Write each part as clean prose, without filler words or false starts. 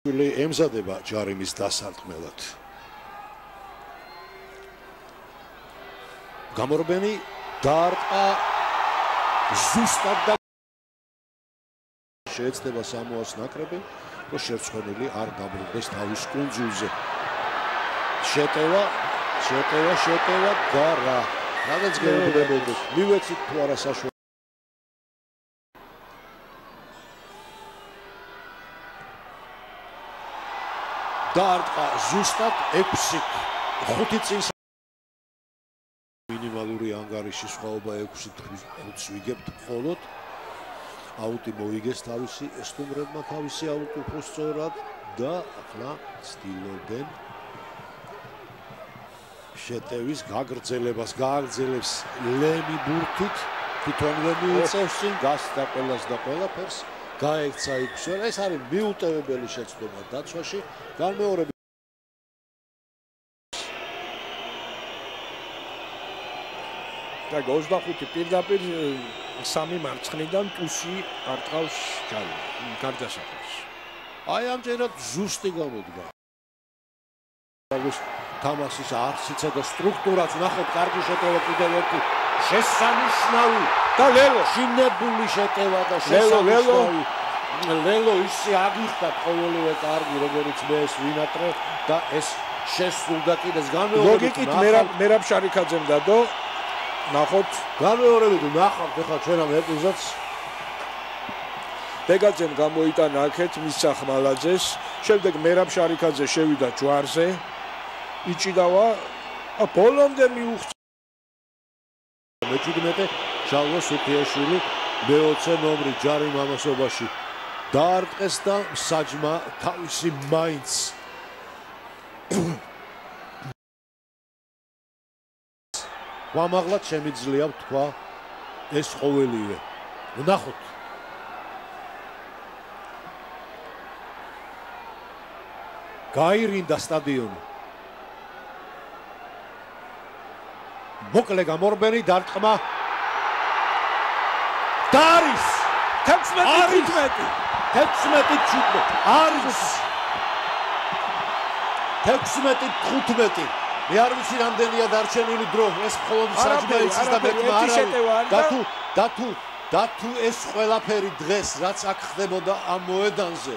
ემზადება ჯარიმის დასარტყმელად. გამორბენი დაარტყა ზუსტად და შეეცდება სამოას ნაკრები, რომ შერცხვენილი არ დაბრუნდეს თავის კუნძულზე. შეტევა და რა. რადგან გეუბნებოდეთ, მივეცით თუ არა საშუალო. დაარტყა ზუსტად 6-5 წინ მინიმალური ანგარიშის სხვაობა 6-5-ს ვიგებთ მხოლოდ. აუტი მოიგეს თავისი სტუმრებმა თავისი აუტი უფრო სწორად და ახლა ცდილობენ შეტევის გაგრძელებას გააგრძელებს ლემი ბურთით თვითონვე მიიწევს წინ გასდა ყველას და ყველაფერს გაექცა იქ ეს არის მიუტევებელი შეცდომა დაცვაში განმეორებით და 25 პირდაპირ სამი მარცხნიდან ტუსი არტყავს გარდასაქმეს. აი ამჯერად ზუსტი გამოდგა. თამაშის არსიცა და სტრუქტურაც ნახოთ კარგი შეტევა კიდევ ერთი შესანიშნავი და ლელო შინებული შეტევა და შესანიშნავი ლელო ისე აგიხდა ყოველივე კარგი როგორც მე ეს ვინატრე და ეს შესრულდა კიდეც განმეორებით ლოგიკით მერაბ შარიქაძემ დადო ნახოთ განმეორებით ნახავთ ახლა ჩვენ ამ ეპიზოდს ბეგაძემ გამოიტანა აქეთ მისცა ხმალაძეს შემდეგ მერაბ შარიქაძე შევიდა ჯვარზე იჭიდავა ბოლომდე მიუღწია მე-17 ჟალვა სუფიაშვილი მე-20 ნომრი ჯარიმ ამასობაში დაარტყეს და საჯმა თავისი მაინც ვამაღლად შემიძლია თქვა ეს ყოველივე ვნახოთ გაირინდა სტადიონი მოკლე გამორბენი დარტყმა და არის 16-15 არის 16-15 მე არ ვიცი რამდენია დარჩენილი დრო ეს მხოლოდ საჯმა იცის და მეტმა არა და თუ ეს ყველაფერი დღეს რაც აქ ხდებოდა ამ მოედანზე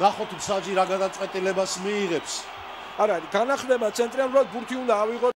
ნახოთ საჯი რა გადაწყვეტილებას მიიღებს არა განახლება ცენტრალურად ბურთი უნდა ავიღო